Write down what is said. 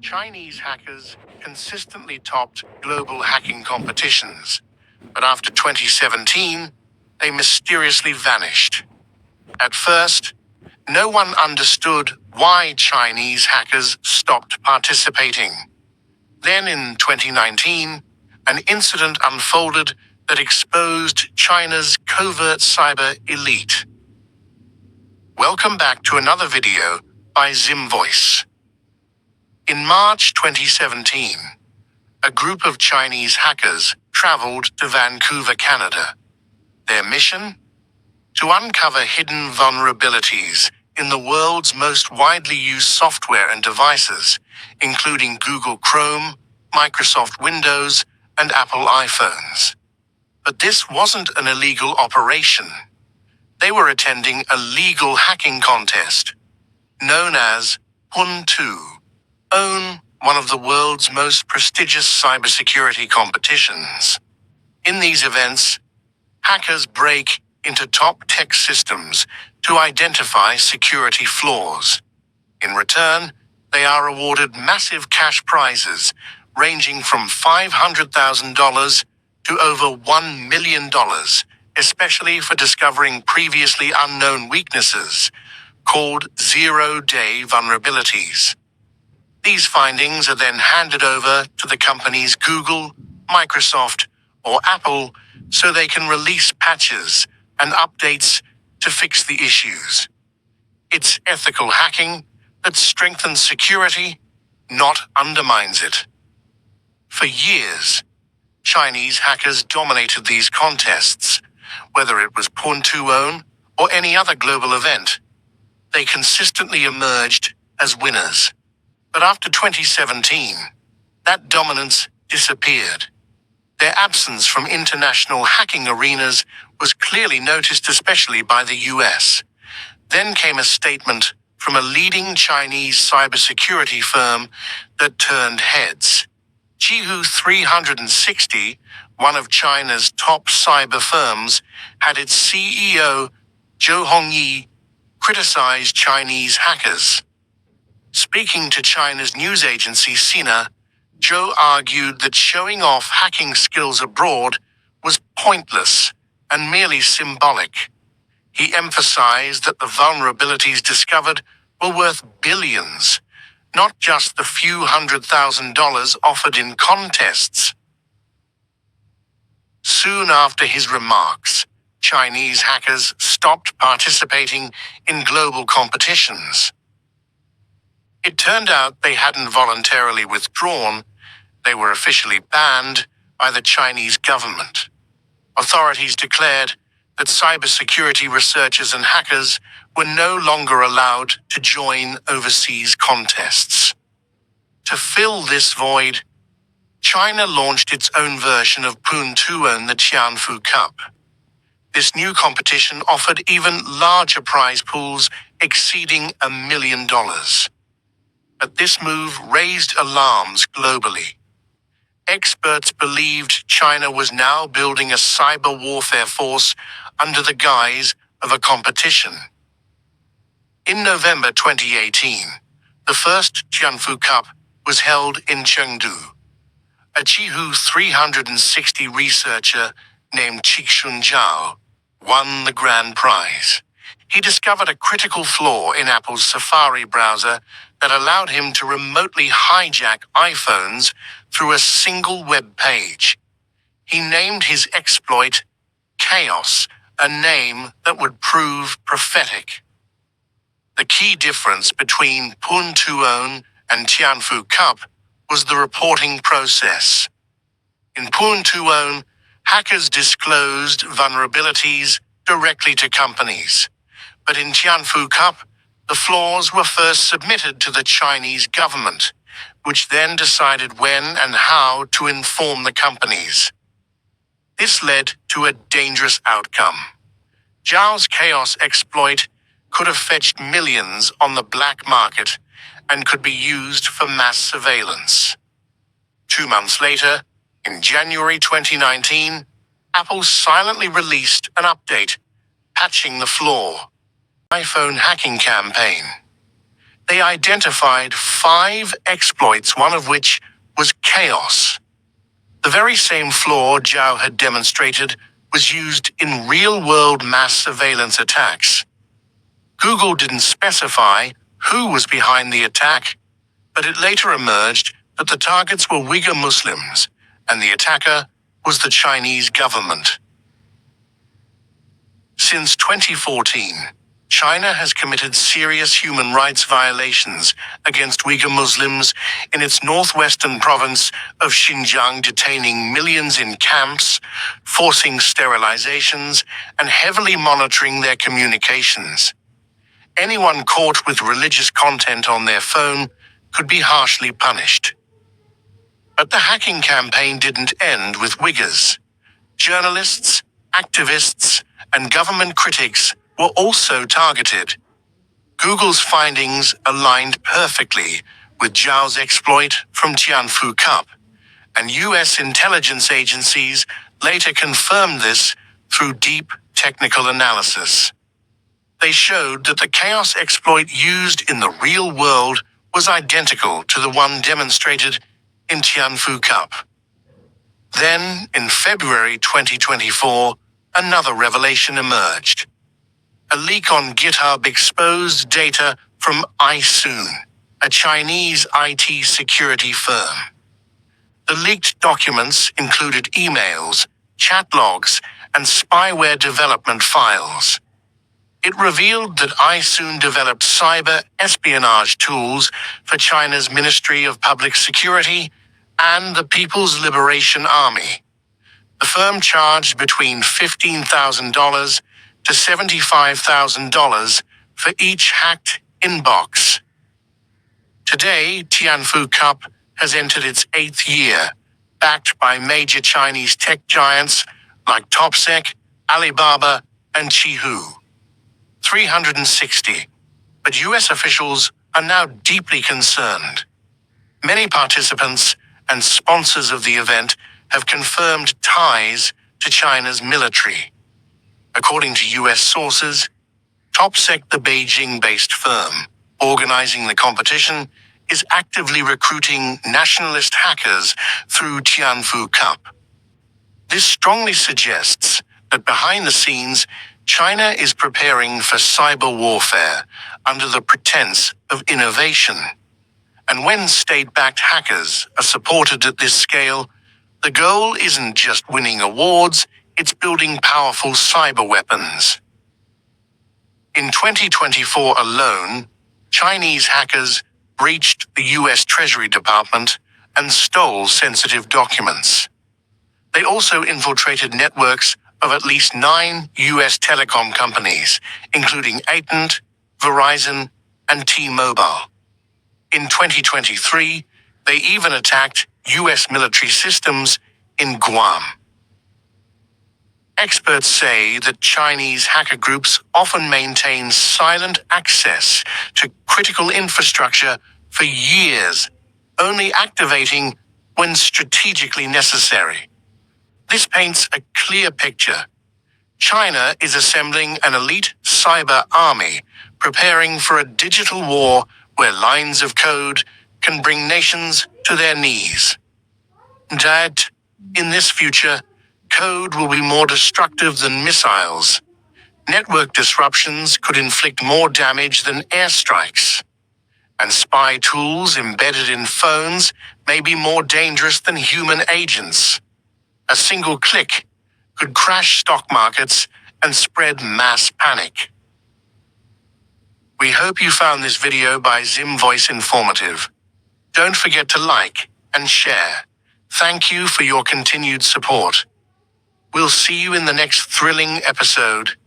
Chinese hackers consistently topped global hacking competitions, but after 2017, they mysteriously vanished. At first, no one understood why Chinese hackers stopped participating. Then in 2019, an incident unfolded that exposed China's covert cyber elite. Welcome back to another video by Voice. In March 2017, a group of Chinese hackers traveled to Vancouver, Canada. Their mission? To uncover hidden vulnerabilities in the world's most widely used software and devices, including Google Chrome, Microsoft Windows, and Apple iPhones. But this wasn't an illegal operation. They were attending a legal hacking contest, known as Puntu, one of the world's most prestigious cybersecurity competitions. In these events, hackers break into top tech systems to identify security flaws. In return, they are awarded massive cash prizes ranging from $500,000 to over $1 million, especially for discovering previously unknown weaknesses, called zero-day vulnerabilities. These findings are then handed over to the companies Google, Microsoft, or Apple so they can release patches and updates to fix the issues. It's ethical hacking that strengthens security, not undermines it. For years, Chinese hackers dominated these contests, whether it was Puntuon or any other global event. They consistently emerged as winners. But after 2017, that dominance disappeared. Their absence from international hacking arenas was clearly noticed, especially by the US. Then came a statement from a leading Chinese cybersecurity firm that turned heads. Jihu 360, one of China's top cyber firms, had its CEO, Zhou Hongyi, criticize Chinese hackers. Speaking to China's news agency Sina, Zhou argued that showing off hacking skills abroad was pointless and merely symbolic. He emphasized that the vulnerabilities discovered were worth billions, not just the few $100,000 offered in contests. Soon after his remarks, Chinese hackers stopped participating in global competitions. It turned out they hadn't voluntarily withdrawn. They were officially banned by the Chinese government. Authorities declared that cybersecurity researchers and hackers were no longer allowed to join overseas contests. To fill this void, China launched its own version of Puntuon, the Tianfu Cup. This new competition offered even larger prize pools exceeding $1 million. But this move raised alarms globally. Experts believed China was now building a cyber warfare force under the guise of a competition. In November 2018, the first Tianfu Cup was held in Chengdu. A Jihu 360 researcher named Qixun Zhao won the grand prize. He discovered a critical flaw in Apple's Safari browser that allowed him to remotely hijack iPhones through a single web page. He named his exploit Chaos, a name that would prove prophetic. The key difference between Puntuon and Tianfu Cup was the reporting process. In Puntuon, hackers disclosed vulnerabilities directly to companies. But in Tianfu Cup, the flaws were first submitted to the Chinese government, which then decided when and how to inform the companies. This led to a dangerous outcome. Zhao's Chaos exploit could have fetched millions on the black market and could be used for mass surveillance. 2 months later, in January 2019, Apple silently released an update, patching the flaw. iPhone hacking campaign. They identified 5 exploits, one of which was chaos. The very same flaw Zhao had demonstrated was used in real-world mass surveillance attacks. Google didn't specify who was behind the attack, but it later emerged that the targets were Uyghur Muslims, and the attacker was the Chinese government. Since 2014, China has committed serious human rights violations against Uyghur Muslims in its northwestern province of Xinjiang, detaining millions in camps, forcing sterilizations, and heavily monitoring their communications. Anyone caught with religious content on their phone could be harshly punished. But the hacking campaign didn't end with Uyghurs. Journalists, activists, and government critics were also targeted. Google's findings aligned perfectly with Zhao's exploit from Tianfu Cup, and US intelligence agencies later confirmed this through deep technical analysis. They showed that the chaos exploit used in the real world was identical to the one demonstrated in Tianfu Cup. Then, in February 2024, another revelation emerged. A leak on GitHub exposed data from iSoon, a Chinese IT security firm. The leaked documents included emails, chat logs, and spyware development files. It revealed that iSoon developed cyber espionage tools for China's Ministry of Public Security and the People's Liberation Army. The firm charged between $15,000 to $75,000 for each hacked inbox. Today, Tianfu Cup has entered its 8th year, backed by major Chinese tech giants like TopSec, Alibaba, and Qihoo. 360. But US officials are now deeply concerned. Many participants and sponsors of the event have confirmed ties to China's military. According to US sources, TopSec, the Beijing-based firm organizing the competition, is actively recruiting nationalist hackers through Tianfu Cup. This strongly suggests that behind the scenes, China is preparing for cyber warfare under the pretense of innovation. And when state-backed hackers are supported at this scale, the goal isn't just winning awards, it's building powerful cyber weapons. In 2024 alone, Chinese hackers breached the US Treasury Department and stole sensitive documents. They also infiltrated networks of at least 9 US telecom companies, including AT&T, Verizon, and T-Mobile. In 2023, they even attacked US military systems in Guam. Experts say that Chinese hacker groups often maintain silent access to critical infrastructure for years, only activating when strategically necessary. This paints a clear picture. China is assembling an elite cyber army, preparing for a digital war where lines of code can bring nations to their knees. That, in this future, code will be more destructive than missiles. Network disruptions could inflict more damage than airstrikes. And spy tools embedded in phones may be more dangerous than human agents. A single click could crash stock markets and spread mass panic. We hope you found this video by Zim Voice informative. Don't forget to like and share. Thank you for your continued support. We'll see you in the next thrilling episode.